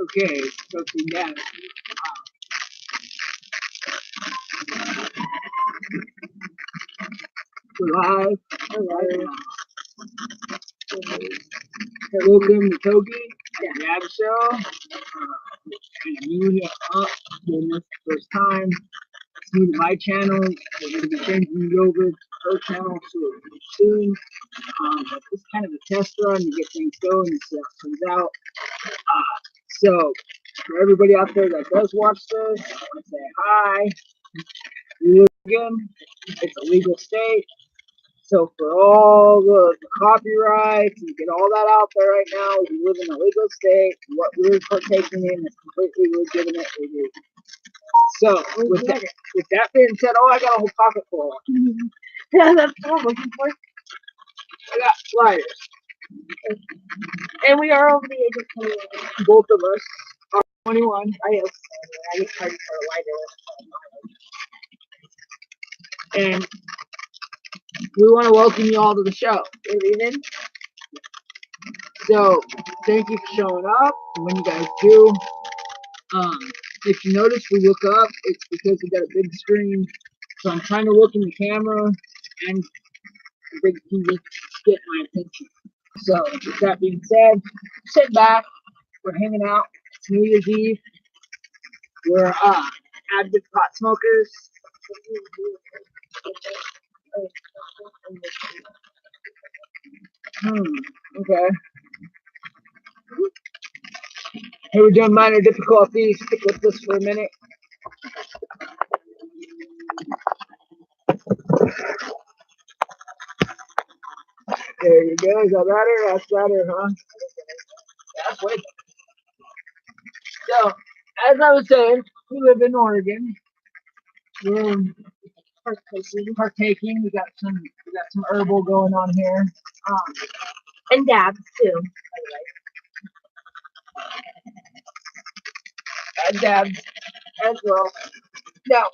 Okay, Tokey down. We're live. Welcome to Tokey and Gab Show. Kind of new here up, doing this the first time. It's new to my channel. We're going to be changing it over to her channel soon. But this is kind of a test run to get things going and see how it comes out. So, for everybody out there that does watch this, I want to say hi. We live again. It's a legal state. So for all the copyrights and get all that out there right now, we live in a legal state. What we're partaking in is completely legitimate. So with that being said, oh, I got a whole pocket full. Yeah, that's what I'm looking for. I got flyers. And we are over the age of 21. Both of us are 21. I get charged for a lighter. And we want to welcome you all to the show. Good evening. So thank you for showing up. When you guys do, if you notice we look up, it's because we got a big screen. So I'm trying to look in the camera and the big TV to get my attention. So with that being said, sit back. We're hanging out. It's New Year's Eve. We're avid pot smokers. Okay. Hey, we're doing minor difficulties. Stick with this for a minute. There you go. Is that better? That's better, huh? That's way better. So, as I was saying, we live in Oregon. We're partaking. We got some herbal going on here. And dabs too, by the way. And dabs as well. Now,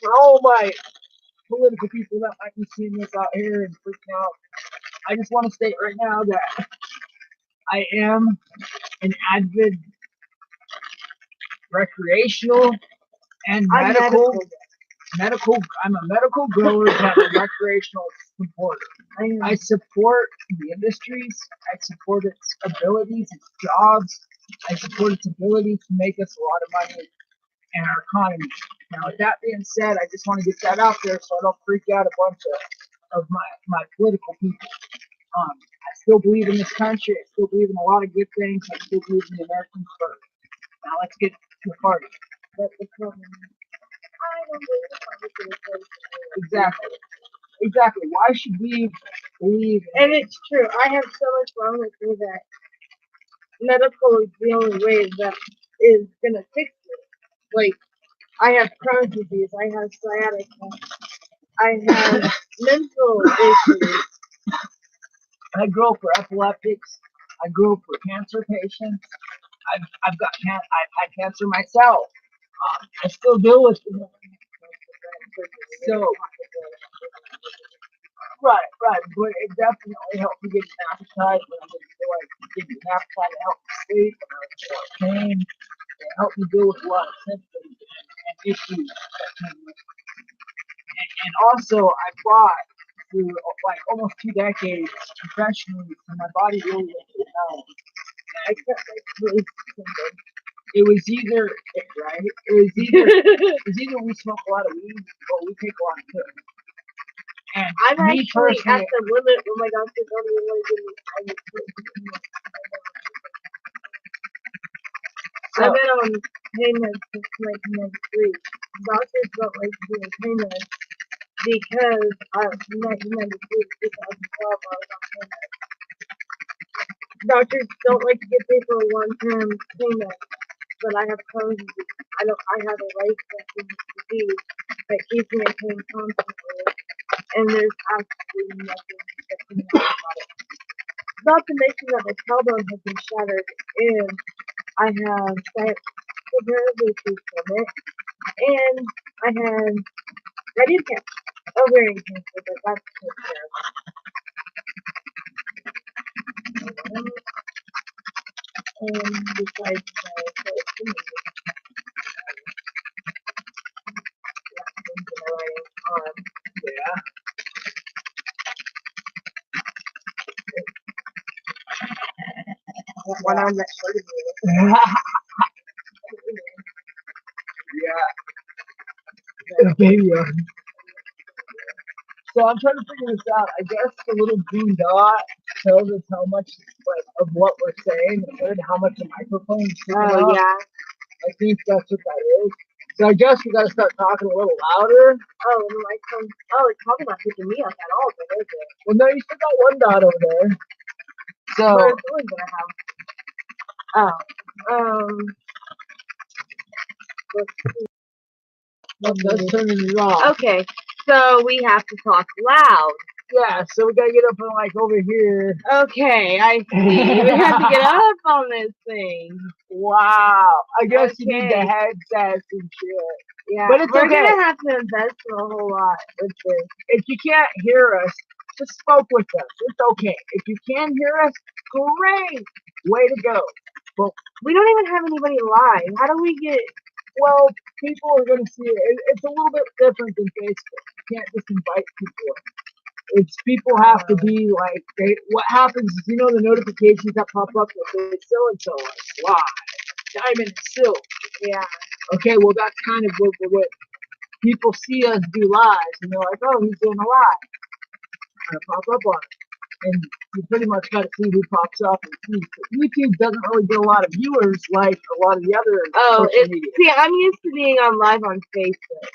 for all my political people that might be seeing this out here and freaking out, I just want to state right now that I am an avid recreational and medical. I'm a medical grower and a recreational supporter. I support the industries. I support its abilities, its jobs. I support its ability to make us a lot of money in our economy. Now, with that being said, I just want to get that out there so I don't freak out a bunch of my political people. I still believe in this country. I still believe in a lot of good things. I still believe in the American first. Now let's get to the party. Exactly. Why should we believe? And it's true. I have so much wrong with me that medical is the only way that is gonna fix it. Like, I have Crohn's disease. I have sciatica. I have mental issues. I grow for epileptics. I grow for cancer patients. I've had cancer myself. I still deal with it. So, right, but it definitely helped me get an appetite. When I didn't feel like getting an appetite, it helped me sleep. When I was feeling pain, it helped me deal with a lot of symptoms and issues that came with it. And also, I fought through like almost 2 decades professionally, and my body really didn't know. I kept really simple. It was either we smoke a lot of weed or we take a lot of pills. And I'm actually at the limit where my doctor don't even want to give me any pills. I've been on pain meds since 1993. Doctors don't like to give me pain meds because from 1993 to 2012 I was on pain meds. Doctors don't like to give people long-term pain meds, but I have Crohn's disease. I have a life-threatening disease that keeps me in pain constantly, and there's absolutely nothing that can help about it. Not to mention that my tailbone has been shattered, and I have severe issues from it, and I did get ovarian cancer, but that's taken care of. And besides my Yeah. One arm that shorted me. Yeah. Baby. So I'm trying to figure this out. I guess the little green dot tells us how much of what we're saying and how much the microphone is picking up. Oh, yeah. I think that's what that is. So I guess we gotta start talking a little louder. Oh, the microphone. Oh, it's probably not picking me up at all, but is it? Well, no, you still got one dot over there. So Where's the one gonna have? Oh. that's turning it off. Okay, so we have to talk loud. Yeah, so we gotta get up and like over here. Okay, I see. We have to get up on this thing. Wow. I guess you need the Okay. headsets and shit. Yeah, But it's we're okay. gonna have to invest in a whole lot with this. If you can't hear us, just spoke with us. It's okay. If you can hear us, great. Way to go. But we don't even have anybody live. How do we get? Well, people are going to see it. It's a little bit different than Facebook. You can't just invite people. It's people have to be like, what happens is, you know, the notifications that pop up that say so-and-so, like, live, diamond and silk. Yeah. Okay, well, that's kind of what people see us do lives, and they're like, oh, he's doing a live. And pop up on it. And you pretty much got to see who pops up. And YouTube doesn't really get a lot of viewers like a lot of the other social media. See, I'm used to being on live on Facebook.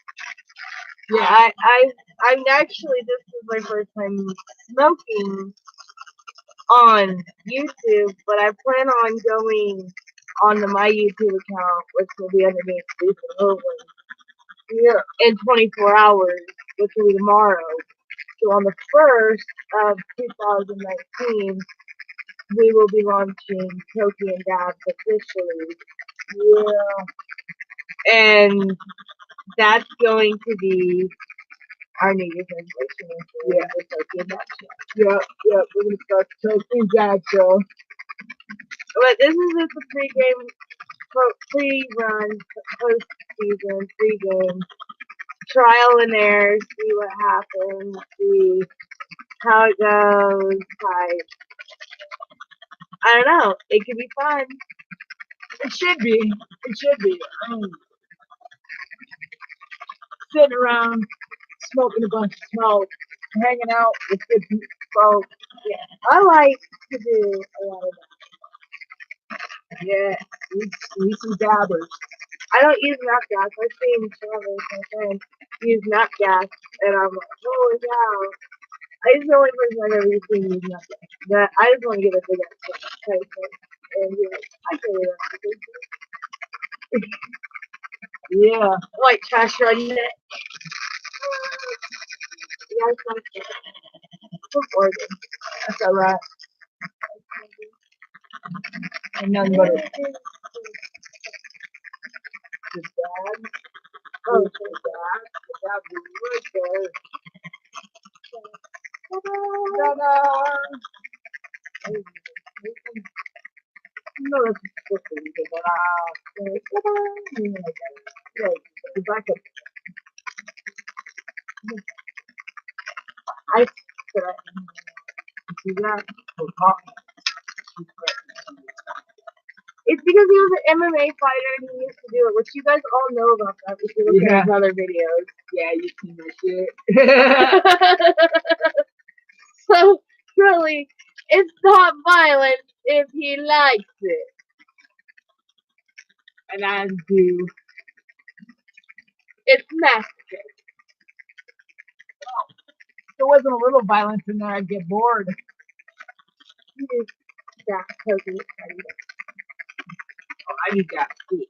Yeah, I'm actually, this is my first time smoking on YouTube, but I plan on going on my YouTube account, which will be underneath Lisa Hoagland, in 24 hours, which will be tomorrow. So on the 1st of 2019, we will be launching Tokey and Dabs officially. Yeah. And that's going to be our New Year's resolution. Yeah. The Tokey and Dabs show. Yeah, we're going to start the Tokey and Dabs show. But this is just a pre-run, post-season, pre-game, trial and error, see what happens, see how it goes, like, I don't know, it could be fun. It should be. Sitting around, smoking a bunch of smoke, hanging out with good people. Yeah, I like to do a lot of that. Yeah, need some dabbers. I don't use map gas. I've seen travelers, my friends, use map gas, and I'm like, holy cow. I'm the only person I've ever seen use map gas. But I just want to get a big ass type thing. And be like, I can do that. Yeah. White trash redneck. Yeah, it's not good. From Oregon. That's alright. And nothing but just dad. Oh, it's dad. The dad was right there. Ta-da! No, that's just but the back up. I see that. It's because he was an MMA fighter and he used to do it, which you guys all know about that if you look at his other videos. Yeah, you see that shit. So, really, it's not violent if he likes it. And I do. It's masochist. If there wasn't a little violence in there, I'd get bored. You need that Tokey. Oh, I need that too.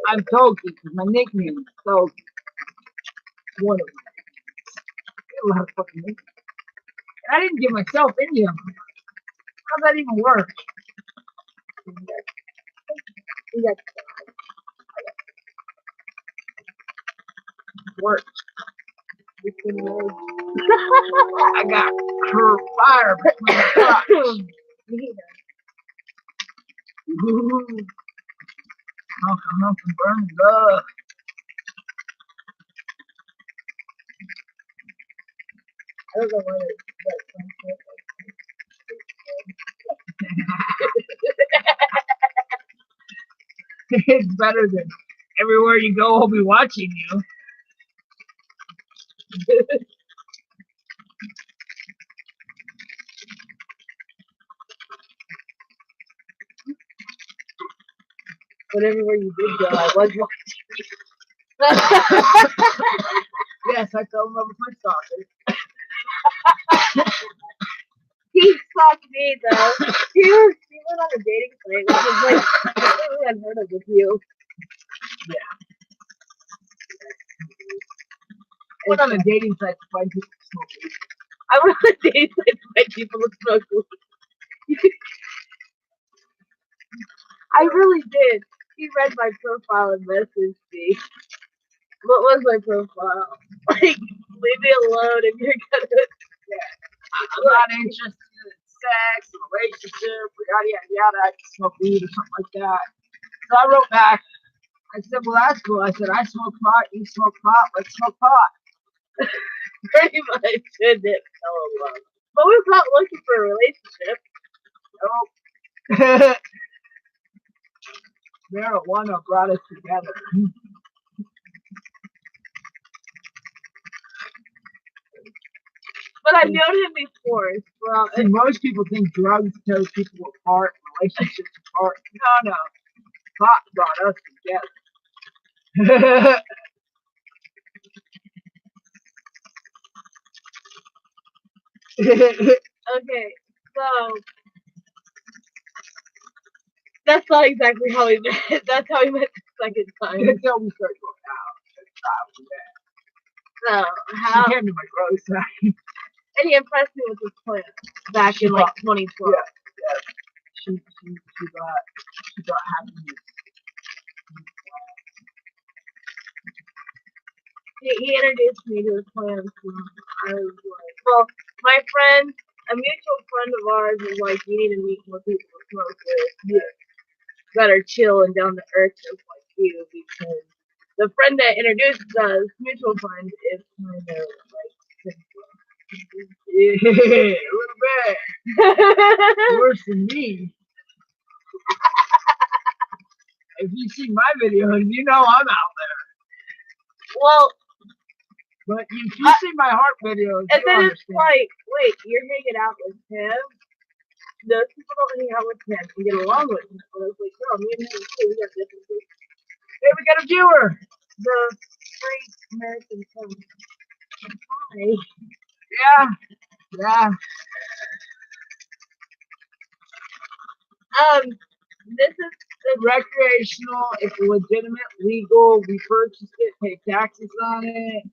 I'm Tokey because my nickname is Tokey. One of them. A lot of fucking nicknames. I didn't get myself into them. How's that even work? Work. I got her fire between my crotch. Ooh, hump, and burn love. I don't know why It's better than everywhere you go, I'll be watching you. But everywhere you did go, I was watching. Yes, I fell in love with my stalker. He stalked me though. He went on a dating site, which is like completely unheard of with you. Yeah. I went on a dating site to find people to smoke weed. I went on a dating site to find people to smoke weed. I really did. He read my profile and messaged me. What was my profile? Like, leave me alone if you're gonna. Yeah. I'm not interested in sex, relationship, yada yada yada. I can smoke weed or something like that. So I wrote back. I said, well, that's cool. I said, I smoke pot, you smoke pot, let's smoke pot. Pretty much, and it fell in love. But we're not looking for a relationship. Nope. Marijuana brought us together. But I've known him before. Well, see, most people think drugs tear people apart, relationships apart. No. Pot brought us together. okay, so that's not exactly how we met. That's how we met the second time. Until we started going out. So She came to my growth side. And he impressed me with his plan back in like 2012. Yeah. She got happiness. He introduced me to his plans. I was like, well, my friend, a mutual friend of ours, was like, you need to meet more people to smoke with. That are chill and down to earth just like you, because the friend that introduced us, mutual friend, is kind of like simple. Yeah, a little bit. Worse than me. If you see my videos, you know I'm out there. Well, but if you see my heart videos, and then understand. It's like, wait, you're hanging out with him? Those people don't hang out with him and get along with him. I was like, no, me and him too, we got differences. Hey, we got a viewer. The Great American Film. Hi. Yeah. This is recreational. It's legitimate, legal. We purchased it, pay taxes on it,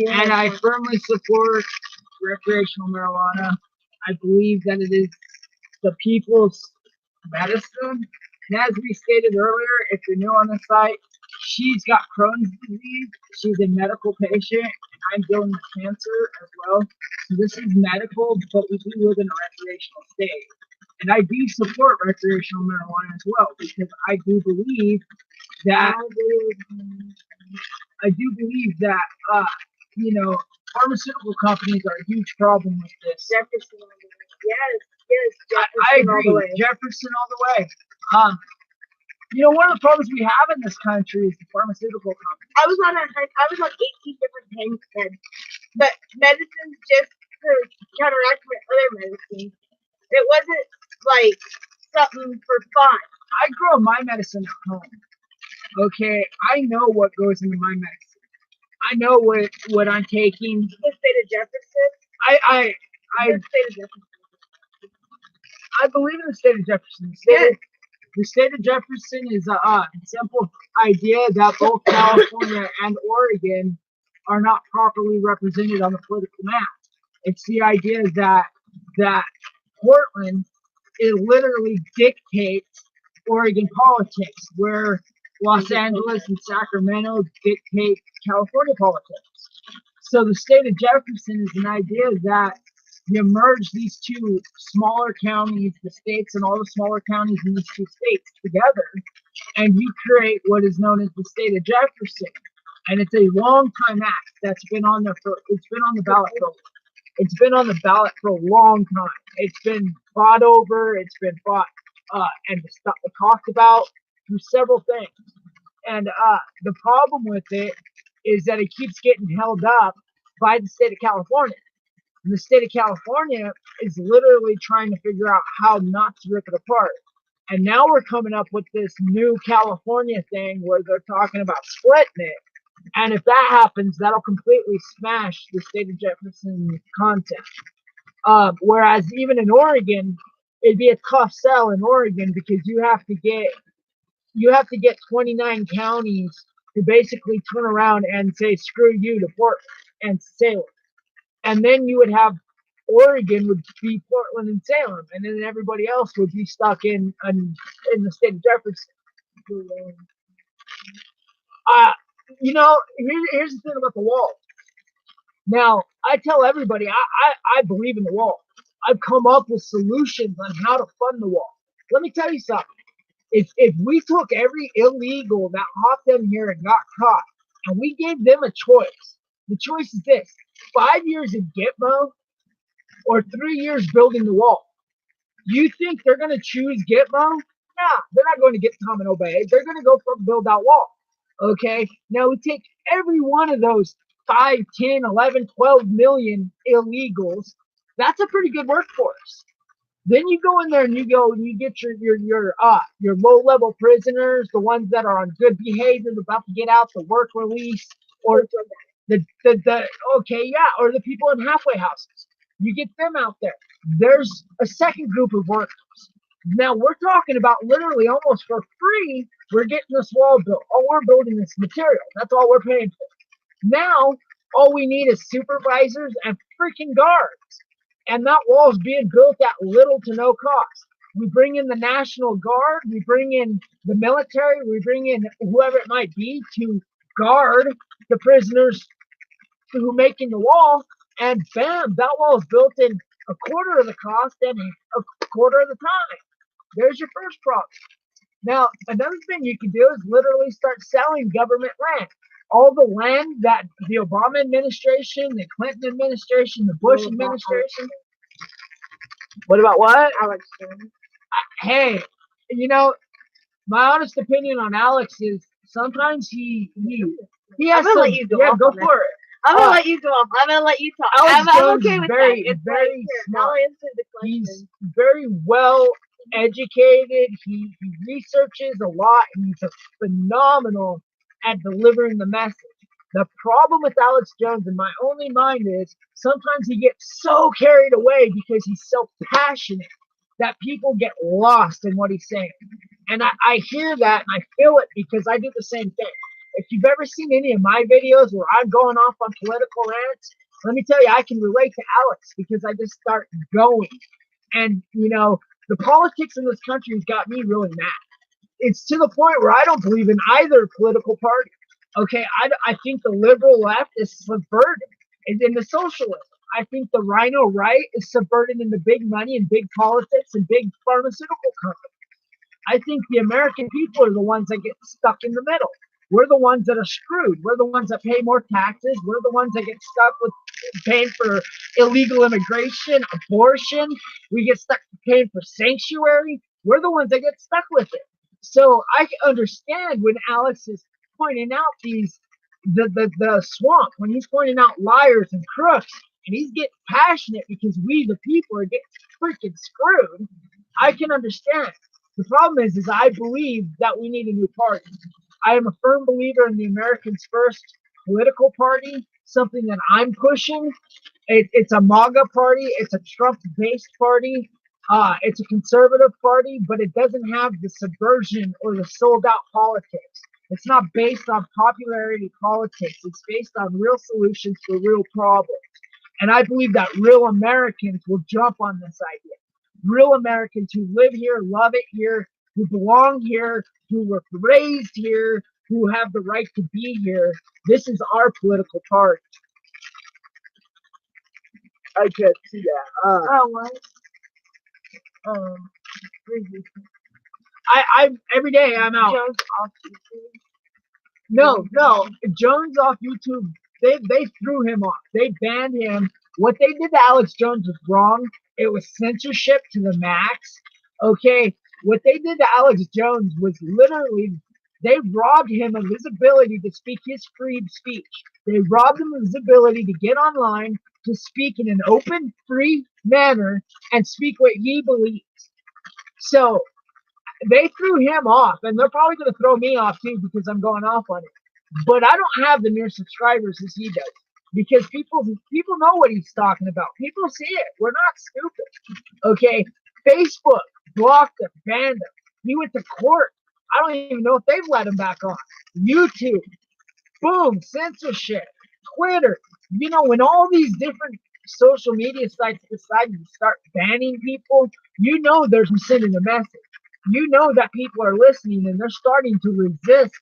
and I firmly support recreational marijuana. I believe that it is the people's medicine. And as we stated earlier, if you're new on the site, she's got Crohn's disease. She's a medical patient, and I'm dealing with cancer as well. So this is medical, but we do live in a recreational state. And I do support recreational marijuana as well, because I do believe that pharmaceutical companies are a huge problem with this. Jefferson. Yes, Jefferson. I agree. Jefferson all the way. One of the problems we have in this country is the pharmaceutical companies. I was on 18 different pain meds, but medicines just to counteract my other medicines. It wasn't like something for fun. I grow my medicine at home. Okay, I know what goes into my medicine. I know what I'm taking. The state of Jefferson. The state of Jefferson. I believe in the state of Jefferson. The state of Jefferson is a simple idea that both California and Oregon are not properly represented on the political map. It's the idea that Portland, it literally dictates Oregon politics, where Los Angeles and Sacramento dictate California politics. So the state of Jefferson is an idea You merge these two smaller counties, the states, and all the smaller counties in these two states together, and you create what is known as the state of Jefferson. And it's a long time act that's been on there for. It's been on the ballot for. It's been on the ballot for a long time. It's been fought over. It's been fought and talked about through several things. And the problem with it is that it keeps getting held up by the state of California. And the state of California is literally trying to figure out how not to rip it apart. And now we're coming up with this new California thing where they're talking about splitting it. And if that happens, that'll completely smash the state of Jefferson content. Whereas even in Oregon, it'd be a tough sell in Oregon because you have to get 29 counties to basically turn around and say screw you to Portland and Salem, and then you would have Oregon would be Portland and Salem, and then everybody else would be stuck in the state of Jefferson. Here's the thing about the wall. Now, I tell everybody I believe in the wall. I've come up with solutions on how to fund the wall. Let me tell you something. If we took every illegal that hopped in here and got caught, and we gave them a choice, the choice is this: 5 years in Gitmo or 3 years building the wall. You think they're going to choose Gitmo? Nah, they're not going to get Tom and Obey. They're going to go build that wall. Okay? Now we take every one of those 5, 10, 11, 12 million illegals. That's a pretty good workforce. Then you go in there and you get your low level prisoners, the ones that are on good behavior, about to get out the work release, or or the people in halfway houses. You get them out there. There's a second group of workers. Now we're talking about literally almost for free. We're getting this wall built. Oh, we're building this material. That's all we're paying for. Now all we need is supervisors and freaking guards. And that wall is being built at little to no cost. We bring in the National Guard, we bring in the military, we bring in whoever it might be to guard the prisoners who are making the wall, and bam, that wall is built in a quarter of the cost and a quarter of the time. There's your first problem. Now, another thing you can do is literally start selling government land. All the land that the Obama administration, the Clinton administration, the Bush administration. What about what? Alex Jones. Hey, my honest opinion on Alex is sometimes he has I'm gonna let you go off go on for it. I'm gonna let you go off. I'm gonna let you talk. Alex I'm Jones okay is with very, that. It's very smart. I'll answer the question. He's very well educated. He researches a lot, and he's phenomenal at delivering the message. The problem with Alex Jones in my only mind is sometimes he gets so carried away because he's so passionate that people get lost in what he's saying. And I hear that and I feel it because I do the same thing. If you've ever seen any of my videos where I'm going off on political rants, let me tell you, I can relate to Alex because I just start going. And, the politics in this country has got me really mad. It's to the point where I don't believe in either political party. Okay, I think the liberal left is subverted in the socialism. I think the rhino right is subverted into big money and big politics and big pharmaceutical companies. I think the American people are the ones that get stuck in the middle. We're the ones that are screwed. We're the ones that pay more taxes. We're the ones that get stuck with paying for illegal immigration, abortion. We get stuck paying for sanctuary. We're the ones that get stuck with it. So I understand when Alex is pointing out the swamp, when he's pointing out liars and crooks, and he's getting passionate because we, the people, are getting freaking screwed. I can understand. The problem is I believe that we need a new party. I am a firm believer in the Americans First political party, something that I'm pushing. It's a MAGA party. It's a Trump-based party. It's a conservative party, but it doesn't have the subversion or the sold-out politics. It's not based on popularity politics. It's based on real solutions for real problems. And I believe that real Americans will jump on this idea. Real Americans who live here, love it here, who belong here, who were raised here, who have the right to be here. This is our political party. I can't see that. Oh, what? I every day I'm out. Jones off YouTube. No, Jones off YouTube. They threw him off. They banned him. What they did to Alex Jones was wrong. It was censorship to the max. Okay, what they did to Alex Jones was literally they robbed him of his ability to speak his free speech. They robbed him of his ability to get online, to speak in an open, free manner, and speak what he believes. So they threw him off, and they're probably going to throw me off too because I'm going off on it. But I don't have the near subscribers as he does because people know what he's talking about. People see it. We're not stupid. Okay, Facebook blocked him, banned him. He went to court. I don't even know if they've let him back on. YouTube, boom, censorship. Twitter. You know, when all these different social media sites decide to start banning people, you know there's sending a message. You know that people are listening and they're starting to resist.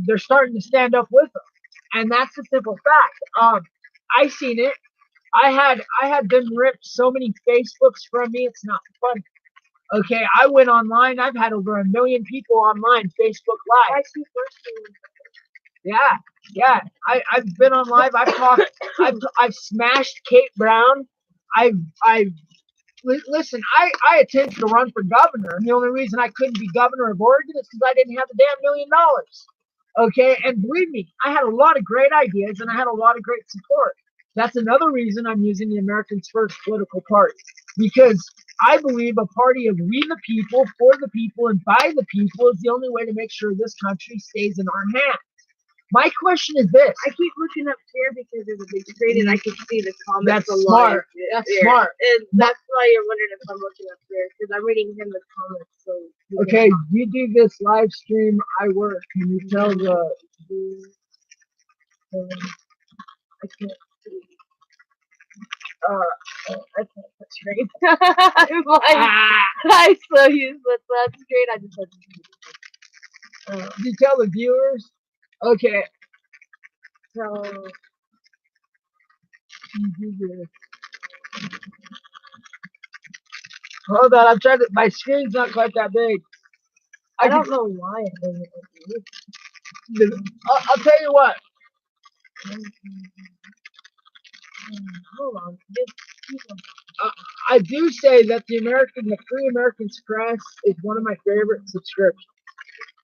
They're starting to stand up with them, and that's a simple fact. I seen it. I had them rip so many Facebooks from me. It's not funny. Okay, I went online. I've had over 1 million people online Facebook Live. Yeah. I've been on live. I've talked. I've smashed Kate Brown. I've listen. I attempted to run for governor, and the only reason I couldn't be governor of Oregon is because I didn't have the damn $1 million. Okay, and believe me, I had a lot of great ideas and I had a lot of great support. That's another reason I'm using the Americans First political party, because I believe a party of we the people, for the people, and by the people is the only way to make sure this country stays in our hands. My question is this. I keep looking up here because there's a big screen and I can see the comments That's smart. That's smart. And that's why you're wondering if I'm looking up here because I'm reading him the comments. So okay, you do this live stream. I work. Can you tell the? I can't see. I can't put screen. I'm like, I'm so used with that screen. I just put you tell the viewers? Okay. So hold on, I'm trying to. My screen's not quite that big. I don't know why it doesn't. I'll tell you what. Hold on. I do say that the Free American Express is one of my favorite subscriptions.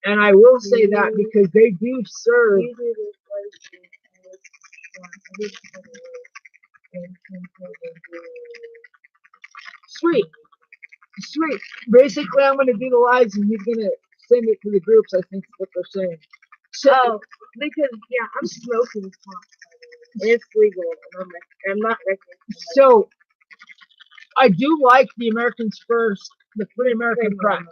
And I will say that because they do serve. Sweet. Basically, I'm going to do the lives and you're going to send it to the groups, I think is what they're saying. So, because, yeah, I'm smoking pot. It's legal. I'm not recommending. So, I do like the Americans First, the Free American Press.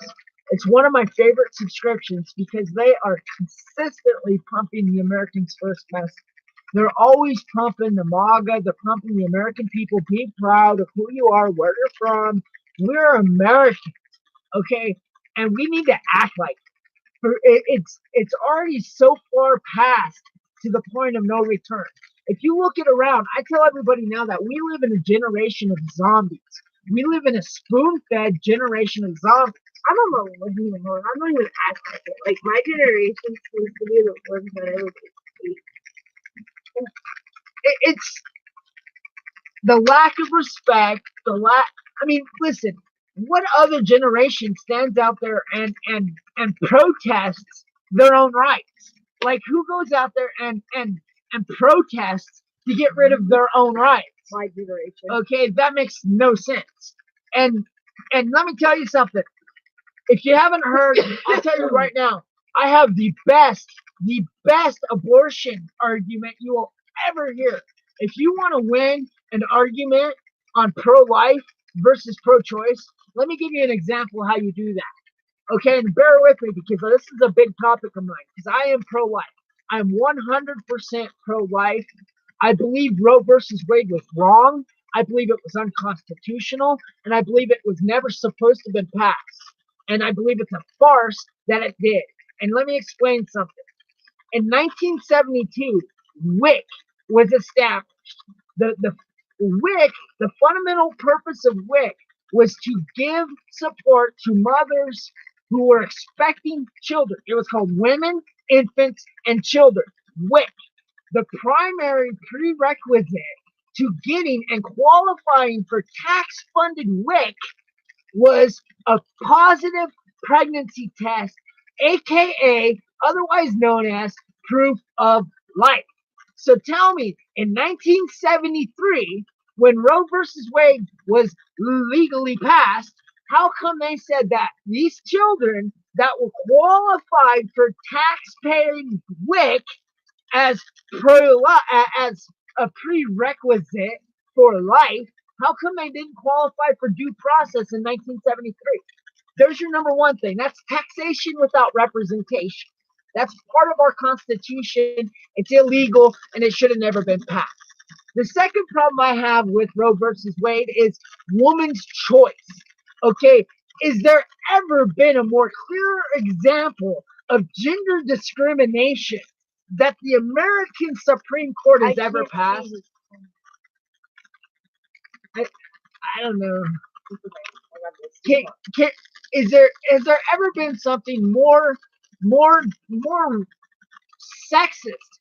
It's one of my favorite subscriptions because they are consistently pumping the Americans First message. They're always pumping the MAGA. They're pumping the American people. Be proud of who you are, where you're from. We're Americans, okay? And we need to act like it. It's already so far past to the point of no return. If you look it around, I tell everybody now that we live in a generation of zombies. We live in a spoon-fed generation of zombies. I don't know what you know. I don't even act like it. Like, my generation seems to be the ones that I would eat. It's the lack of respect, I mean, listen, what other generation stands out there and protests their own rights? Like, who goes out there and protests to get rid of their own rights? My generation. Okay, that makes no sense. And let me tell you something. If you haven't heard, I'll tell you right now, I have the best abortion argument you will ever hear. If you want to win an argument on pro-life versus pro-choice, let me give you an example of how you do that. Okay, and bear with me because this is a big topic of mine because I am pro-life. I'm 100% pro-life. I believe Roe versus Wade was wrong. I believe it was unconstitutional, and I believe it was never supposed to have been passed. And I believe it's a farce that it did. And let me explain something. In 1972, WIC was established. The WIC, the fundamental purpose of WIC was to give support to mothers who were expecting children. It was called Women, Infants, and Children. WIC. The primary prerequisite to getting and qualifying for tax-funded WIC was a positive pregnancy test, aka otherwise known as proof of life. So tell me, in 1973, when Roe versus Wade was legally passed, how come they said that these children that were qualified for tax-paying WIC as as a prerequisite for life, how come they didn't qualify for due process in 1973? There's your number one thing. That's taxation without representation. That's part of our Constitution. It's illegal and it should have never been passed. The second problem I have with Roe versus Wade is woman's choice. Okay, is there ever been a more clear example of gender discrimination that the American Supreme Court has ever passed? I don't know. Is there has there ever been something more sexist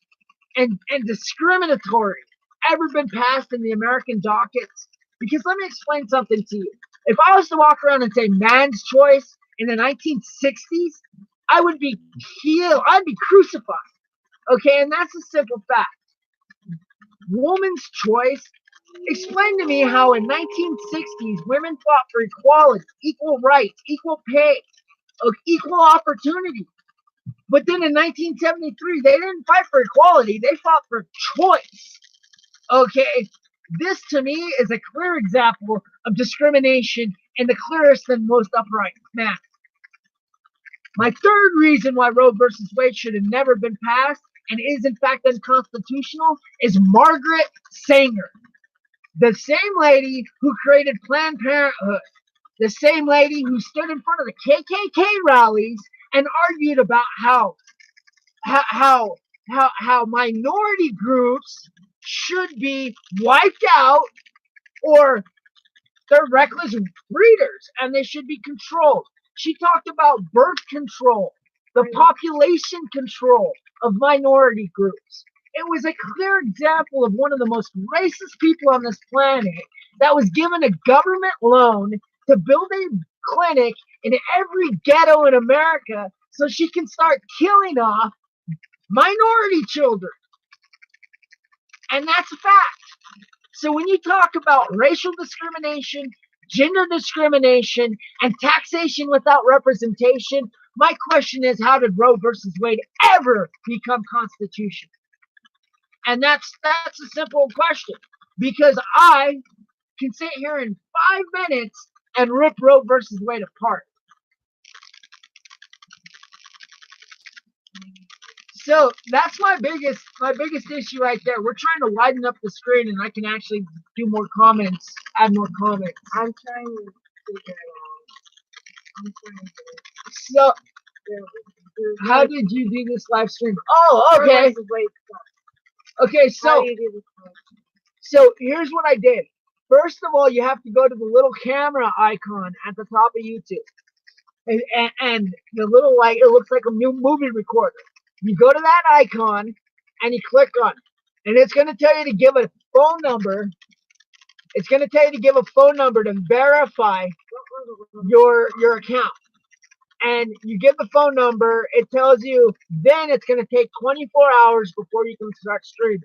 and discriminatory ever been passed in the American dockets? Because let me explain something to you. If I was to walk around and say man's choice in the 1960s, I would be killed. I'd be crucified. Okay, and that's a simple fact. Woman's choice. Explain to me how in 1960s women fought for equality, equal rights, equal pay, equal opportunity. But then in 1973, they didn't fight for equality. They fought for choice. Okay, this to me is a clear example of discrimination in the clearest and most upright manner. My third reason why Roe versus Wade should have never been passed and is in fact unconstitutional is Margaret Sanger. The same lady who created Planned Parenthood, the same lady who stood in front of the KKK rallies and argued about how minority groups should be wiped out or they're reckless breeders and they should be controlled. She talked about birth control, the population control of minority groups. It was a clear example of one of the most racist people on this planet that was given a government loan to build a clinic in every ghetto in America so she can start killing off minority children. And that's a fact. So when you talk about racial discrimination, gender discrimination, and taxation without representation, my question is, how did Roe versus Wade ever become constitutional? And that's a simple question, because I can sit here in 5 minutes and rip Roe versus Wade apart. So that's my biggest issue right there. We're trying to widen up the screen, and I can actually do more comments, add more comments. I'm trying to figure it out. So, how did you do this live stream? Oh, okay. Okay, so here's what I did. First of all, you have to go to the little camera icon at the top of YouTube. And the little, like, it looks like a new movie recorder. You go to that icon and you click on it. And it's going to tell you to give a phone number. It's going to tell you to give a phone number to verify your account. And you give the phone number, it tells you, then it's going to take 24 hours before you can start streaming.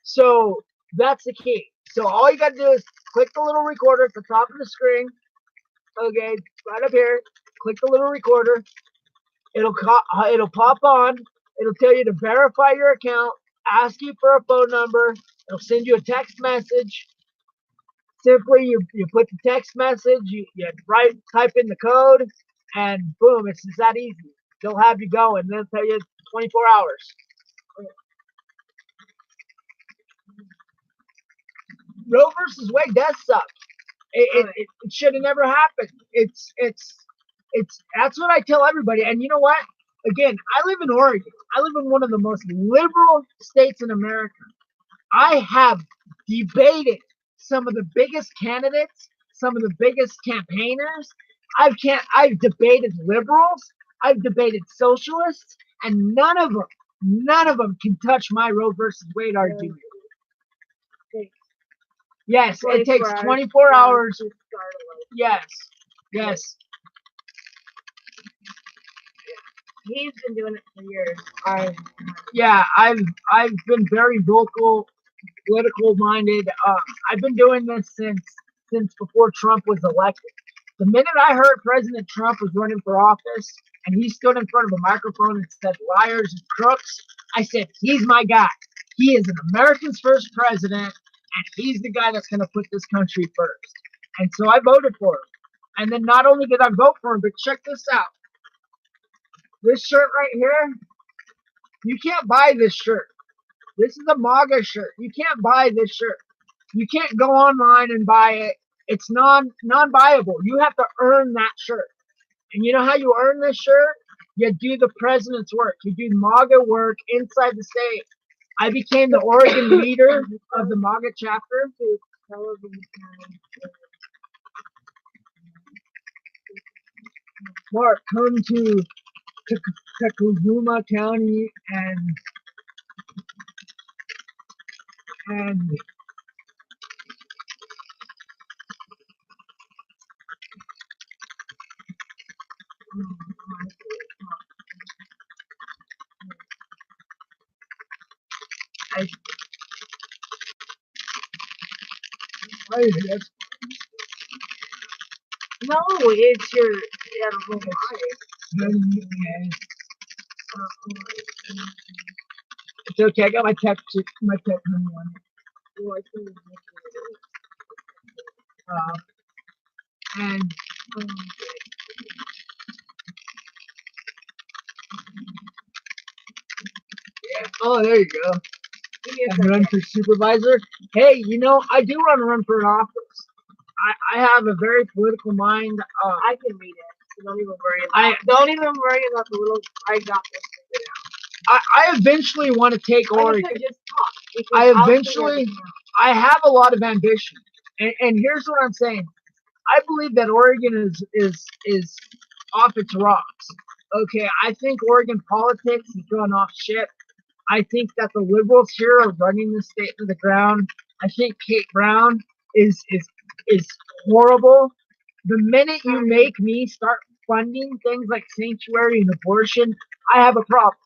So that's the key. So all you got to do is click the little recorder at the top of the screen. Okay, right up here. Click the little recorder. It'll pop on. It'll tell you to verify your account, ask you for a phone number. It'll send you a text message. Simply, you put the text message, you type in the code, and boom, it's just that easy. They'll have you go, and they'll tell you 24 hours. Roe versus Wade does suck. It should have never happened. It's that's what I tell everybody. And you know what? Again, I live in Oregon. I live in one of the most liberal states in America. I have debated some of the biggest candidates, some of the biggest campaigners. I've debated liberals, I've debated socialists, and none of them can touch my Roe versus Wade argument. Yes, it takes 24 hours. to start a Yes, yes. He's been doing it for years. I've been very vocal, political minded. I've been doing this since before Trump was elected. The minute I heard President Trump was running for office and he stood in front of a microphone and said liars and crooks, I said, he's my guy. He is an American's first president, and he's the guy that's going to put this country first. And so I voted for him. And then not only did I vote for him, but check this out. This shirt right here, you can't buy this shirt. This is a MAGA shirt. You can't buy this shirt. You can't go online and buy it. It's non-buyable. You have to earn that shirt. And you know how you earn this shirt? You do the president's work. You do MAGA work inside the state. I became the Oregon leader of the MAGA chapter. Mark, come to Tacoma County and No, it's your. I don't know why. It's okay. I got my tech honey on it. Well, I think it's And oh, there you go. And run for supervisor. Hey, you know, I do want to run for an office. I have a very political mind. I can read it. So don't even worry about the little. I got this. I eventually want to take Oregon. Just talk. I have a lot of ambition, and here's what I'm saying. I believe that Oregon is off its rocks. Okay, I think Oregon politics is going off shit. I think that the liberals here are running the state to the ground. I think Kate Brown is horrible. The minute you make me start funding things like sanctuary and abortion, I have a problem.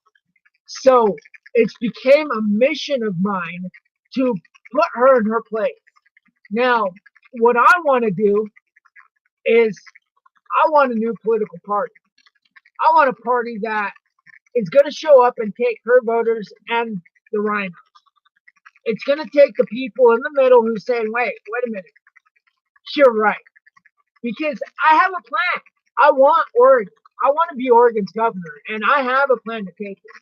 So it's became a mission of mine to put her in her place. Now, what I want to do is I want a new political party. I want a party that is going to show up and take her voters and the rhinos. It's going to take the people in the middle who say, wait a minute. You're right. Because I have a plan. I want Oregon. I want to be Oregon's governor, and I have a plan to take it.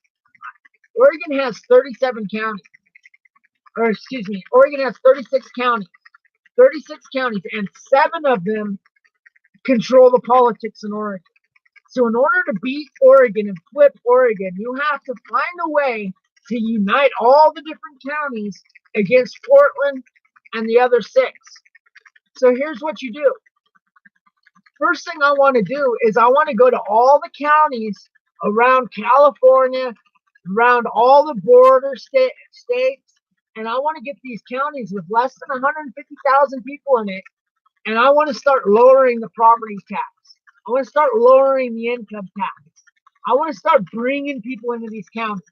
Oregon has 37 counties. Or excuse me, Oregon has 36 counties. 36 counties, and 7 of them control the politics in Oregon. So in order to beat Oregon and flip Oregon, you have to find a way to unite all the different counties against Portland and the other 6. So here's what you do. First thing I want to do is I want to go to all the counties around California, around all the border states, and I want to get these counties with less than 150,000 people in it, and I want to start lowering the property tax. I want to start lowering the income tax. I want to start bringing people into these counties.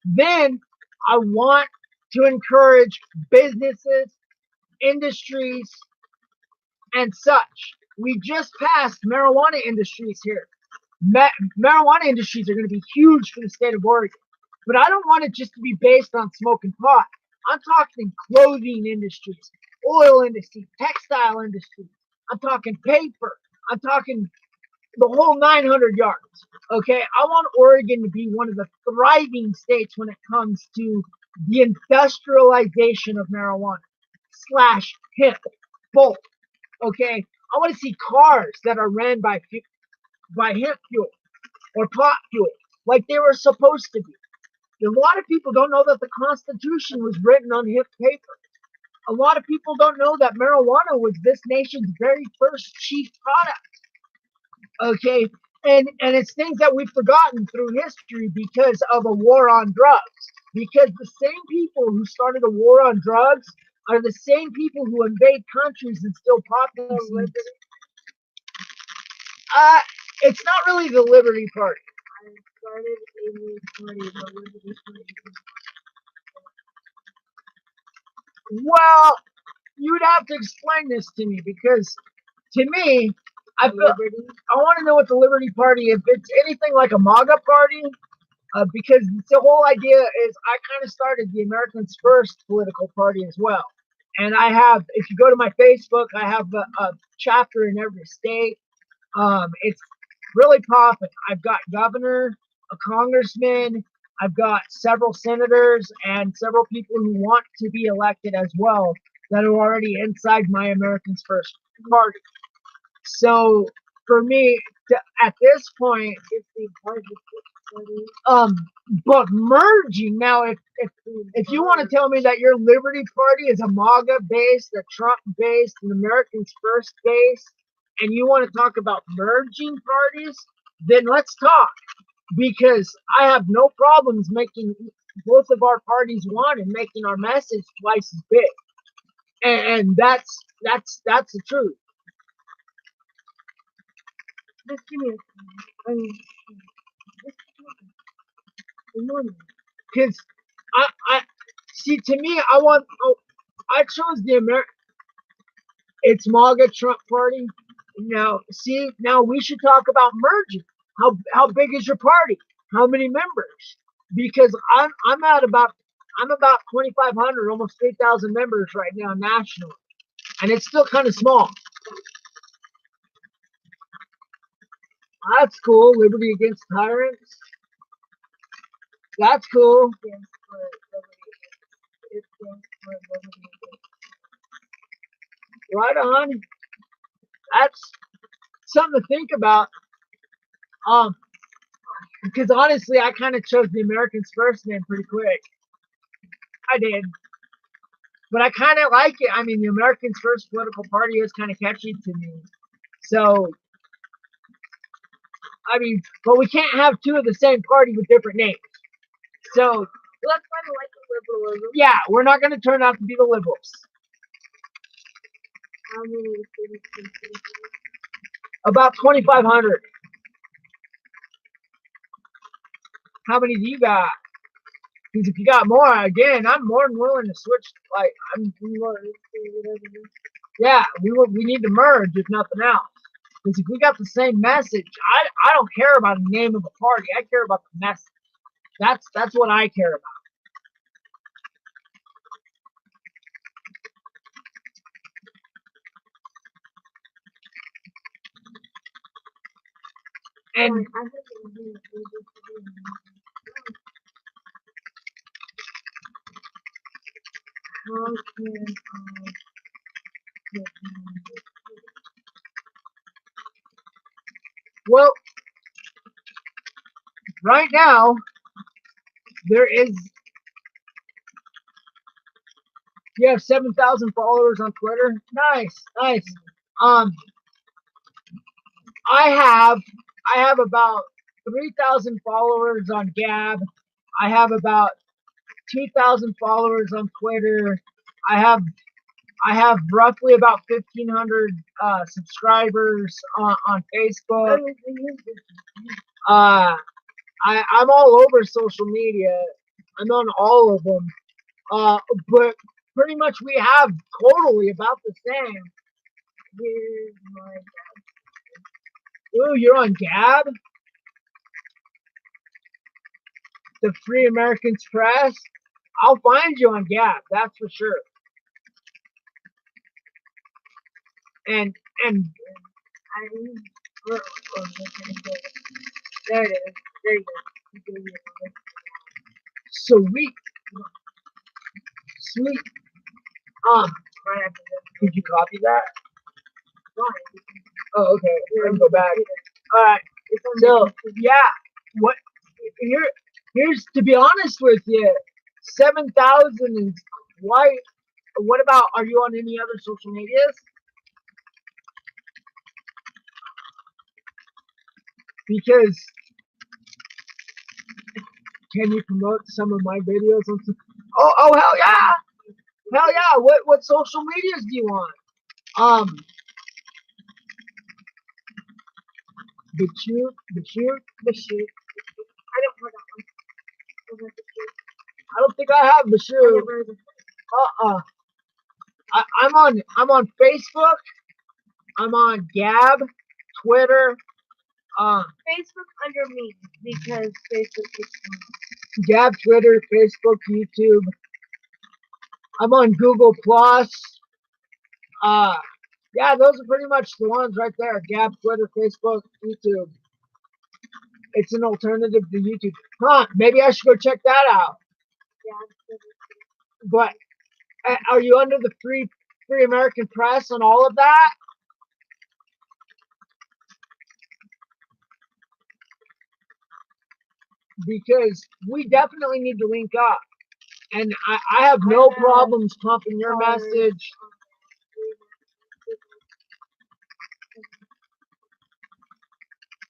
Then I want to encourage businesses, industries, and such. We just passed marijuana industries here. Marijuana industries are going to be huge for the state of Oregon. But I don't want it just to be based on smoking pot. I'm talking clothing industries, oil industry, textile industry. I'm talking paper. I'm talking the whole 900 yards. Okay, I want Oregon to be one of the thriving states when it comes to the industrialization of marijuana / hemp, both. Okay, I want to see cars that are ran by hemp fuel or pot fuel, like they were supposed to be. A lot of people don't know that the Constitution was written on hemp paper. a lot of people don't know that marijuana was this nation's very first chief product. Okay, and it's things that we've forgotten through history because of a war on drugs. Because the same people who started a war on drugs are the same people who invade countries and still poppy seeds. It's not really the Liberty Party. I started a new party, but what did this party Well, you'd have to explain this to me because, to me, I want to know what the Liberty Party, if it's anything like a MAGA party, because the whole idea is I kind of started the Americans First political party as well. And I have, if you go to my Facebook, I have a chapter in every state. It's really popping. I've got governor, a congressman, I've got several senators, and several people who want to be elected as well that are already inside my Americans First party. So for me, at this point, it's the party. But merging now, if you want to tell me that your Liberty Party is a MAGA based, a Trump based, an Americans First based, and you want to talk about merging parties, then let's talk. Because I have no problems making both of our parties one and making our message twice as big. And that's the truth. Just give me a because I see, to me, I chose the it's MAGA Trump party. Now, see, now we should talk about merging. How big is your party? How many members? Because I'm about 2,500, almost 3,000 members right now nationally, and it's still kind of small. That's cool. Liberty against tyrants. That's cool. Right on. That's something to think about. Because honestly, I kind of chose the Americans First name pretty quick. I did. But I kind of like it. I mean, the Americans First political party is kind of catchy to me. So, I mean, but we can't have two of the same party with different names. So, that's kind of like the liberalism. Yeah, we're not going to turn out to be the liberals. How many students? About 2,500. How many do you got? Because if you got more, again, I'm more than willing to switch. Like, I'm more. Yeah, we need to merge if nothing else. Because if we got the same message, I don't care about the name of a party. I care about the message. That's what I care about. And well, right now there is. You have 7,000 followers on Twitter. Nice. I have about 3,000 followers on Gab. I have about 2,000 followers on Twitter. I have roughly about 1,500 subscribers on Facebook. I'm all over social media. I'm on all of them. But pretty much we have totally about the same. Here's my Gab. Ooh, you're on Gab? The Free Americans Press? I'll find you on Gab, that's for sure. And there it is. There you go. Sweet. Did you copy that? Oh, okay. Let me go back. All right. So yeah, what? Here's to be honest with you, 7,000 is quite what about, are you on any other social medias? Because can you promote some of my videos on some, oh hell yeah. Hell yeah. What social medias do you want? The shoot. The shoot. I don't know that one. I don't think I have the shoot. I'm on Facebook. I'm on Gab, Twitter. Facebook under me because Facebook is Gab, Twitter, Facebook, YouTube. I'm on Google Plus. Yeah, those are pretty much the ones right there. Gab, Twitter, Facebook, YouTube. It's an alternative to YouTube. Huh? Maybe I should go check that out. Yeah. But are you under the free American press and all of that? Because we definitely need to link up. And I have no problems pumping your message.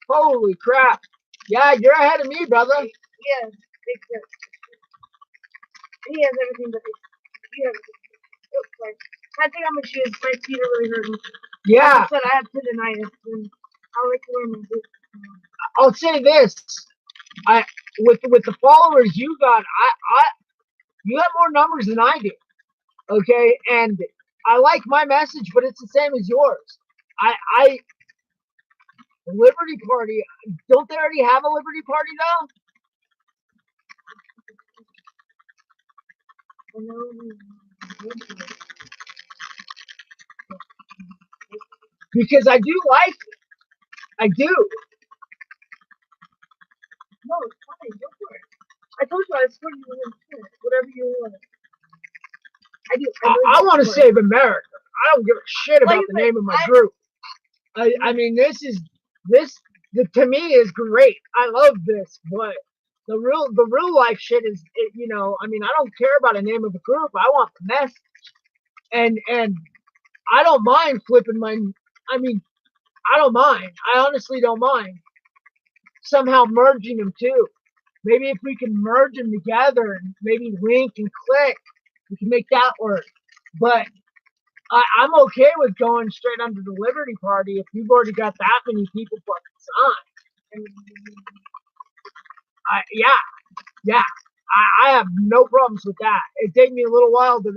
Holy crap. Yeah, you're ahead of me, brother. Yes, because he has everything but you have everything. I think I'm gonna shoot. My feet are really hurting. Yeah. Like I said, I have tendonitis, and I like to wear my boots. I'll say this. With the followers you got, you have more numbers than I do. Okay, and I like my message, but it's the same as yours. Liberty Party, don't they already have a Liberty Party though? Because I do like it. I do. No, it's fine. Go for it. I told you I support you. Whatever you want. I do. I want to save America. I don't give a shit about the name of my group. I mean, this to me is great. I love this, but the real life shit is, I mean, I don't care about the name of the group. I want the message, and I don't mind flipping my. I mean, I don't mind. I honestly don't mind. Somehow merging them too. Maybe if we can merge them together and maybe link and click, we can make that work. But I'm okay with going straight under the Liberty Party if you've already got that many people fucking signed. Yeah. I have no problems with that. It takes me a little while to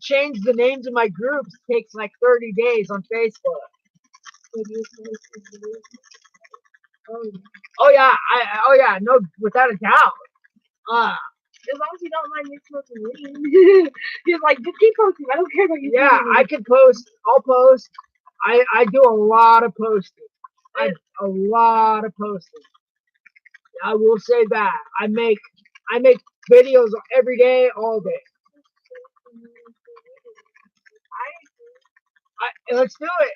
change the names of my groups. Takes like 30 days on Facebook. Oh yeah, no, without a doubt. As long as you don't mind me smoking weed. He's like, just keep posting. I don't care about you. Yeah, I can post. I'll post. I do a lot of posting. A lot of posting. I will say that. I make videos every day, all day. Let's do it.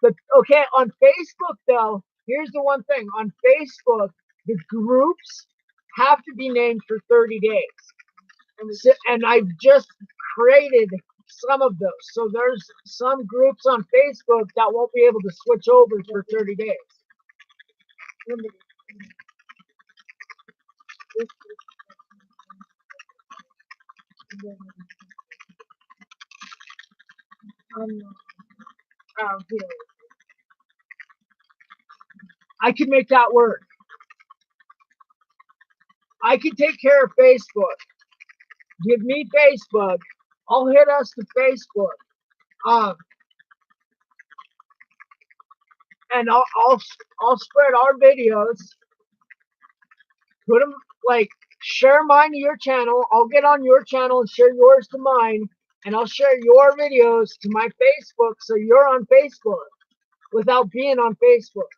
But okay, on Facebook though, here's the one thing. On Facebook, the groups have to be named for 30 days. And I just created some of those. So there's some groups on Facebook that won't be able to switch over for 30 days. I can make that work. I can take care of Facebook. Give me Facebook. I'll hit us to Facebook. And I'll spread our videos. Put them share mine to your channel. I'll get on your channel and share yours to mine, and I'll share your videos to my Facebook, so you're on Facebook without being on Facebook.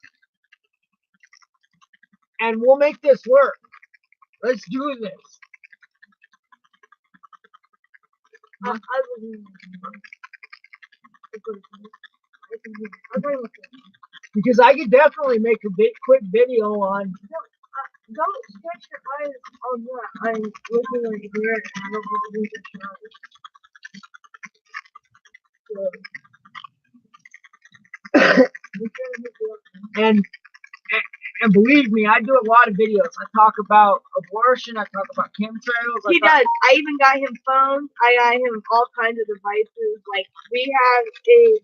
And we'll make this work. Let's do this. Because I could definitely make a quick video on. Don't stretch your eyes on what I'm looking right here. I don't want to lose your eyes. And and believe me, I do a lot of videos. I talk about abortion. I talk about chemtrails. He does. I even got him phones. I got him all kinds of devices. Like we have a.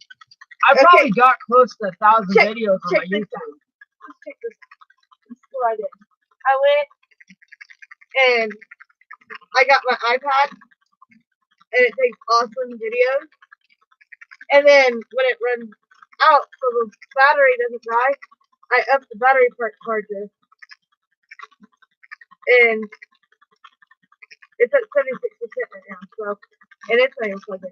I probably got close to 1,000 videos on my YouTube. Let's check this out. This is what I did. I went and I got my iPad and it takes awesome videos. And then when it runs out, so the battery doesn't die, I up the battery charger. And it's at 76% right now. So, and it's not even plugged in.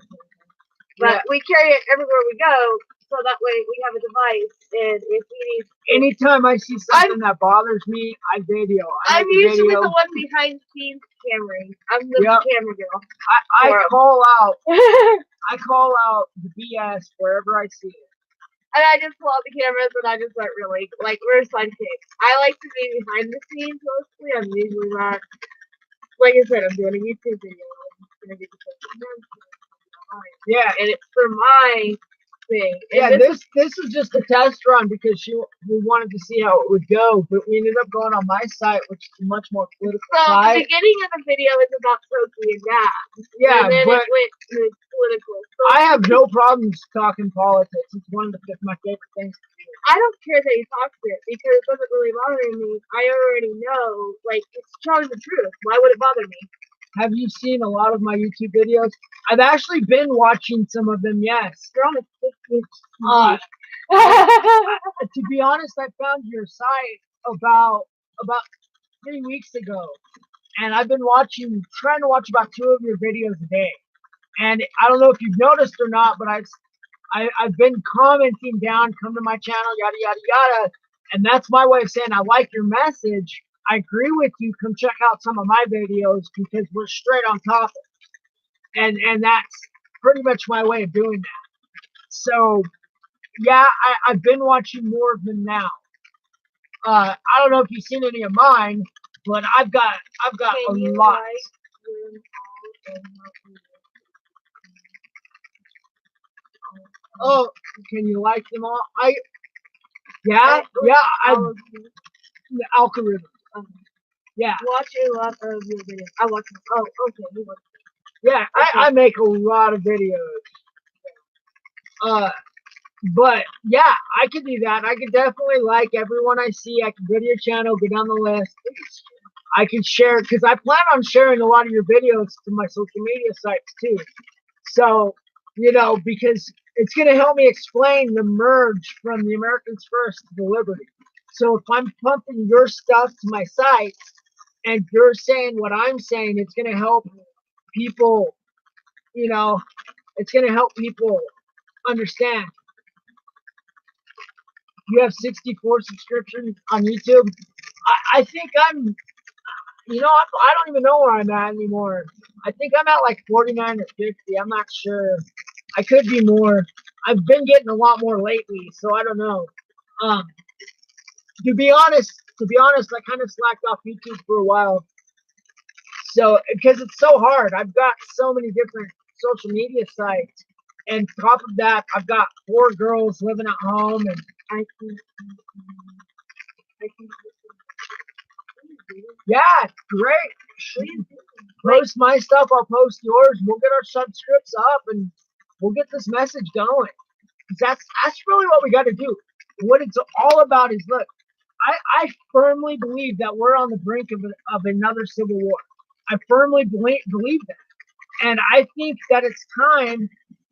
But we carry it everywhere we go, so that way we have a device. And if we need, anytime I see something that bothers me, I video. I'm usually the one behind the scenes cameraing. I'm the camera girl. I call out. I call out the BS wherever I see it. And I just pull out the cameras and I just start really, like, we're sidekicks. I like to be behind the scenes mostly. I'm usually not. Like I said, I'm doing a YouTube video. I'm gonna get yeah, and it's for my thing. And this is just a test run because we wanted to see how it would go, but we ended up going on my site, which is much more political. So the beginning of the video is about Tokey and that. Yeah, and then but it went to political. So I have no problems talking politics. It's one of my favorite things to do. I don't care that he talks it because it doesn't really bother me. I already know, like, it's telling the truth. Why would it bother me? Have you seen a lot of my YouTube videos? I've actually been watching some of them, yes. They're on the 15th. To be honest, I found your site about 3 weeks ago. And I've been trying to watch about 2 of your videos a day. And I don't know if you've noticed or not, but I've been commenting down, come to my channel, yada, yada, yada. And that's my way of saying I like your message. I agree with you. Come check out some of my videos because we're straight on topic. And that's pretty much my way of doing that. So, yeah, I've been watching more of them now. I don't know if you've seen any of mine, but I've got a lot. Oh, can you like them all? The algorithm. Yeah. Watch a lot of your videos. I watch them. Oh, okay. Yeah, I make a lot of videos. But yeah, I could do that. I could definitely like everyone I see. I can go to your channel, go down the list. I can share because I plan on sharing a lot of your videos to my social media sites too. So, because it's going to help me explain the merge from the Americans First to the Liberty. So if I'm pumping your stuff to my site and you're saying what I'm saying, it's going to help people, it's going to help people understand. You have 64 subscriptions on YouTube. I think I don't even know where I'm at anymore. I think I'm at like 49 or 50. I'm not sure. I could be more. I've been getting a lot more lately, so I don't know. To be honest, I kind of slacked off YouTube for a while. So, because it's so hard. I've got so many different social media sites. And top of that, I've got 4 girls living at home, and I can yeah, great. Post my stuff, I'll post yours. We'll get our subscripts up, and we'll get this message going. That's really what we got to do. What it's all about is, look, I firmly believe that we're on the brink of another civil war. I firmly believe that. And I think that it's time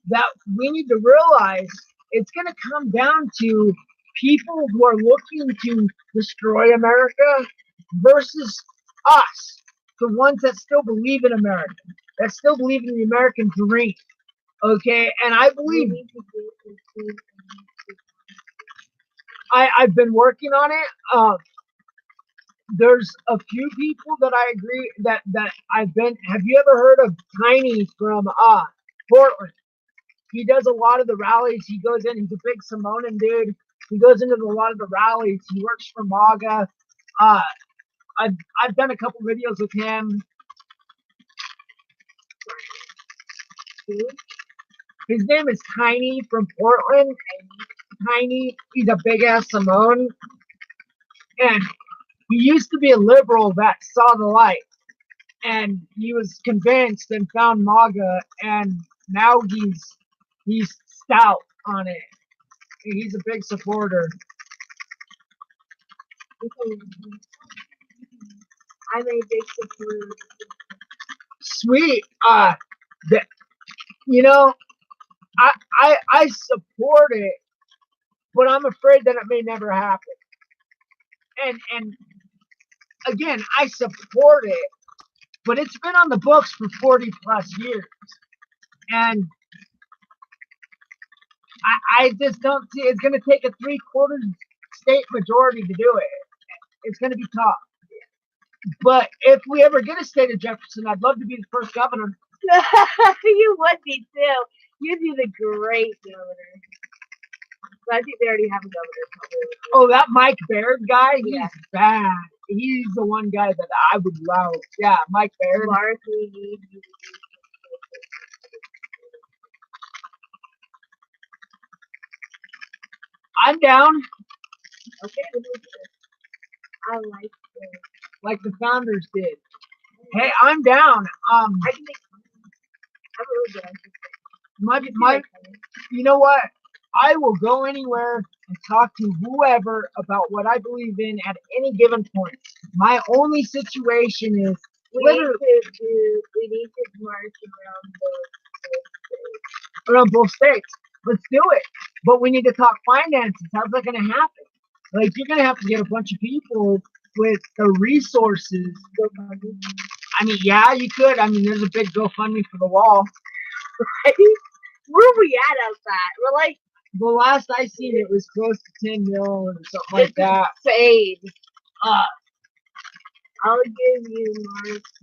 that we need to realize it's going to come down to people who are looking to destroy America versus us, the ones that still believe in America, that still believe in the American dream. Okay, and I believe I've been working on it. There's a few people that I agree that I've been. Have you ever heard of Tiny from Portland? He does a lot of the rallies. He goes in. He's a big Samoan dude. He goes into a lot of the rallies. He works for MAGA. I've done a couple videos with him. His name is Tiny from Portland. Tiny, he's a big ass Simone. And he used to be a liberal that saw the light. And he was convinced and found MAGA, and now he's stout on it. He's a big supporter. I'm a big supporter. Sweet. You know, I support it, but I'm afraid that it may never happen. And again, I support it, but it's been on the books for 40 plus years. And I just don't see it's going to take a 3/4 state majority to do it. It's going to be tough. But if we ever get a state of Jefferson, I'd love to be the first governor. You would be too. You'd be the great governor. But I think they already have a governor. Oh, that Mike Baird guy, he's bad. He's the one guy that I would love. Yeah, Mike Baird. Mark, we need you. I'm down. Okay, I like it. Like the founders did. Hey, I'm down. I can make I'm really good. My, you know what? I will go anywhere and talk to whoever about what I believe in at any given point. My only situation is we need to march around both states. Let's do it. But we need to talk finances. How's that going to happen? Like, you're going to have to get a bunch of people with the resources. GoFundMe. I mean, yeah, you could. I mean, there's a big GoFundMe for the wall. Right? Where are we at outside? We're like, the last I seen it was close to 10 mil or something like that. Insane. I'll give you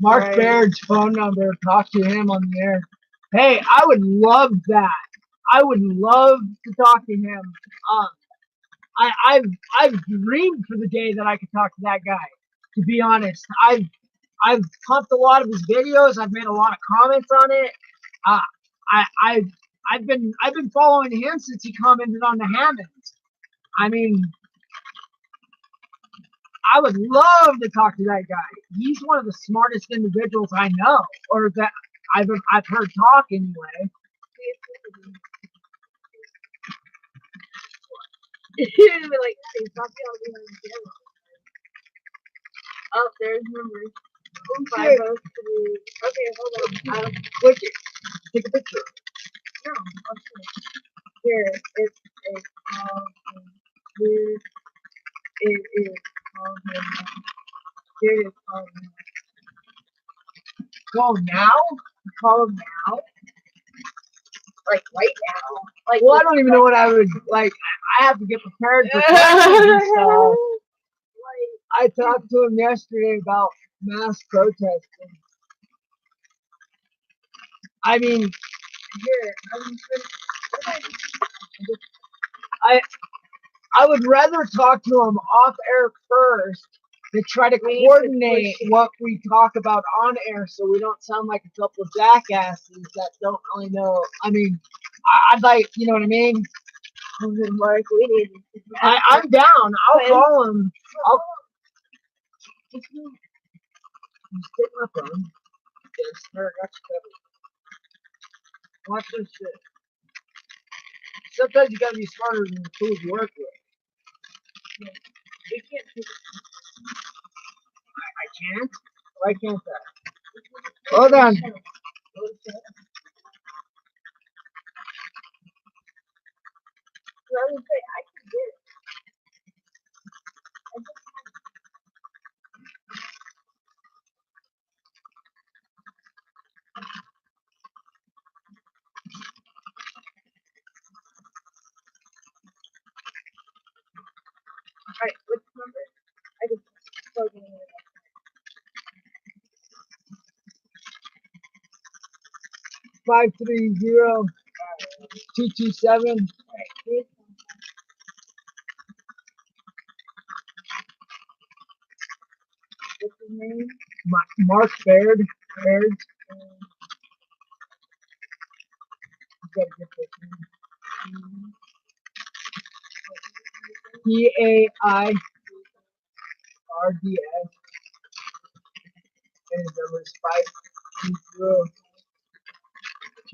Mark Baird's phone number. Talk to him on the air. Hey, I would love that. I would love to talk to him. I've dreamed for the day that I could talk to that guy. To be honest, I've pumped a lot of his videos. I've made a lot of comments on it. I've been following him since he commented on the Hammonds. I mean, I would love to talk to that guy. He's one of the smartest individuals I know, or that I've heard talk anyway. Like, oh, there's numbers. 503. Okay, hold on. Click it. Take a picture. No, okay. Here, it's here. It is called him. Here it is called him. Call now? Call him now? Like right now? Like, well, I don't even know what I would like. I have to get prepared for questions and stuff. I talked to him yesterday about mass protesting. I mean, here, I would rather talk to him off air first to try to coordinate what we talk about on air so we don't sound like a couple of jackasses that don't really know. I mean, I'd like, you know what I mean? Mark, we need. I'm down. I'll call him. Just take my phone. Watch this shit. Sometimes you gotta be smarter than the tools you work with. Yeah. You can't do it. I can't? Why can't I? Hold on. I can do it. Alright, what's the number? I just plugged in it. 530-227. What's his name? Mark Baird. gotta get this name. PAIRDS. And his number is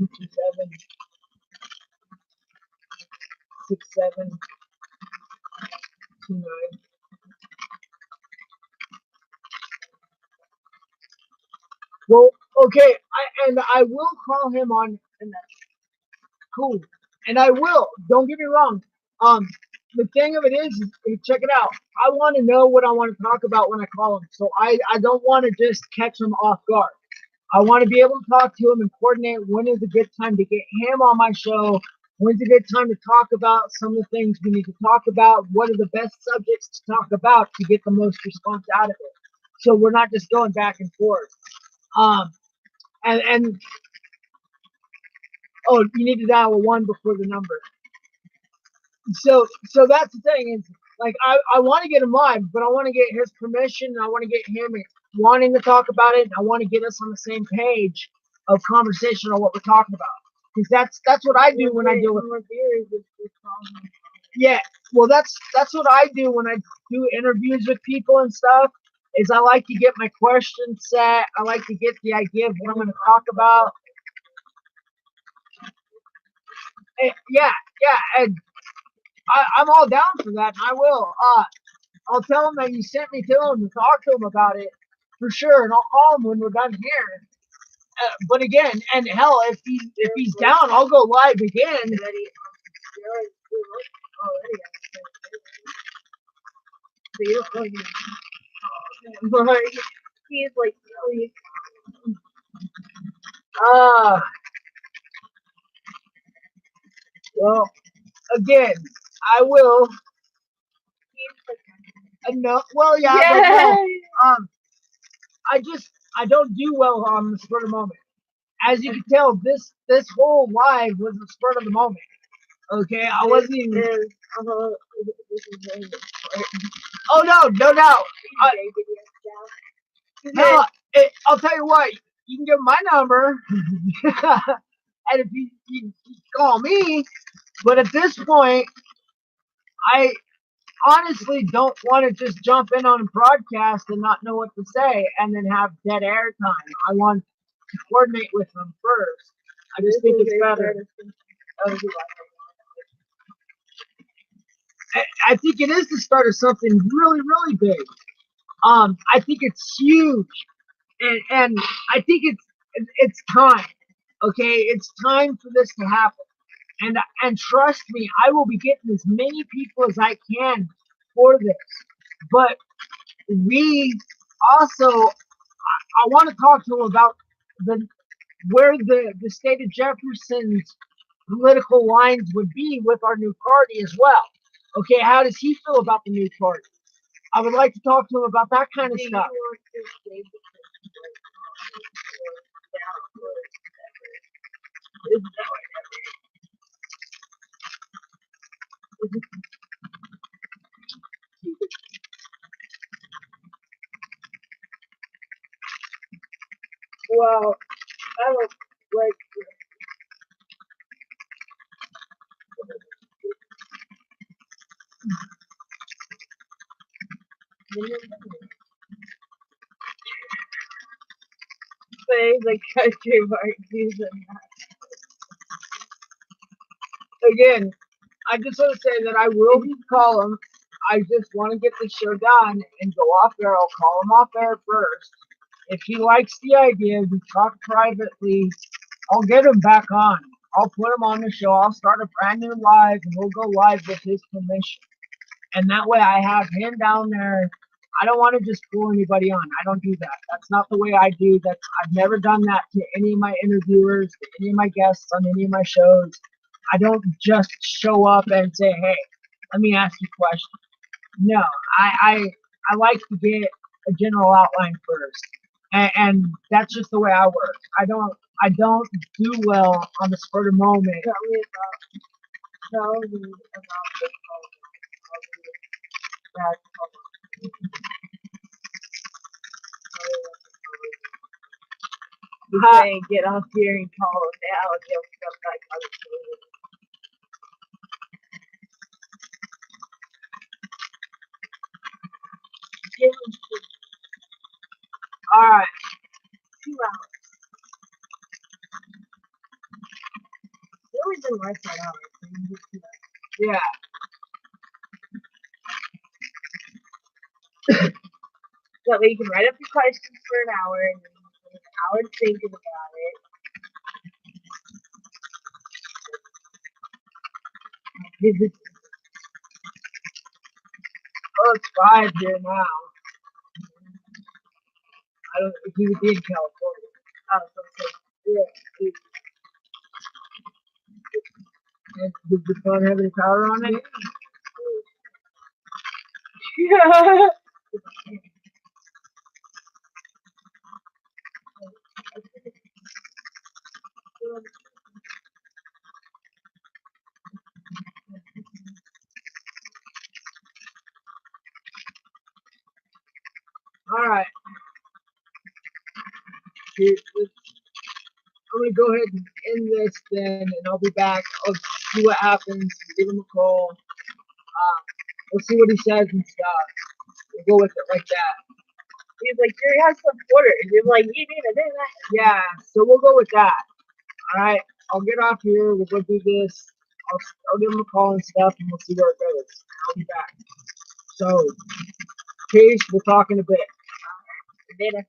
520-227-6729. Well, okay, I will call him on, and that's cool. And I will. Don't get me wrong. The thing of it is, check it out. I want to know what I want to talk about when I call him. So I don't want to just catch him off guard. I want to be able to talk to him and coordinate when is a good time to get him on my show. When's a good time to talk about some of the things we need to talk about? What are the best subjects to talk about to get the most response out of it? So we're not just going back and forth. And oh, you need to dial a 1 before the number. So that's the thing is, like, I want to get him live, but I want to get his permission, and I want to get him wanting to talk about it, and I want to get us on the same page of conversation on what we're talking about. Because that's what I do when I deal with. Yeah, well, that's what I do when I do interviews with people and stuff. Is I like to get my questions set. I like to get the idea of what I'm going to talk about. And yeah, and I'm all down for that, and I will. I'll tell him that you sent me to him to talk to him about it for sure, and I'll call him when we're done here. But again, and hell, if he's down, I'll go live again. He's like really. Well, again, I will. No, well, yeah, but no. I don't do well on the spur of the moment. As you can tell, this whole live was the spur of the moment. Okay, I wasn't even. Oh no! No, I'll tell you what. You can give my number, and if you call me. But at this point, I honestly don't want to just jump in on a broadcast and not know what to say, and then have dead air time. I want to coordinate with them first. I just think it's better. I think it is the start of something really, really big. I think it's huge, and I think it's time. Okay, it's time for this to happen. And trust me, I will be getting as many people as I can for this. But we also, I want to talk to them about where the state of Jefferson's political lines would be with our new party as well. Okay, how does he feel about the new party? I would like to talk to him about that kind of stuff. Well, I don't like. Say the country mark season. Again, I just want to say that I will call him. I just want to get the show done and go off air. I'll call him off air first. If he likes the idea, we talk privately. I'll get him back on. I'll put him on the show. I'll start a brand new live, and we'll go live with his permission. And that way, I have him down there. I don't want to just pull anybody on. I don't do that. That's not the way I do. I've never done that to any of my interviewers, to any of my guests on any of my shows. I don't just show up and say, "Hey, let me ask you questions." No, I like to get a general outline first, and that's just the way I work. I don't do well on the spur of the moment. Tell me about the Hi. get off here and call him now and he'll come back on the show. Alright. 2 hours. It always been less than an hour. So you just do that. Yeah. That way you can write up your questions for an hour and then you spend an hour thinking about it. Oh, it's 5 here now. I don't know if he would be in California. So, yeah. And did the phone have any power on it? Yeah. Alright. I'm gonna go ahead and end this then, and I'll be back. I'll see what happens. Give him a call. We'll see what he says and stuff. We'll go with it like that. He's like, Jerry has some orders. He's like, you need to do that. Yeah, so we'll go with that. Alright, I'll get off here. We'll go do this. I'll give him a call and stuff, and we'll see where it goes. I'll be back. So, peace. We'll talk in a bit. Later.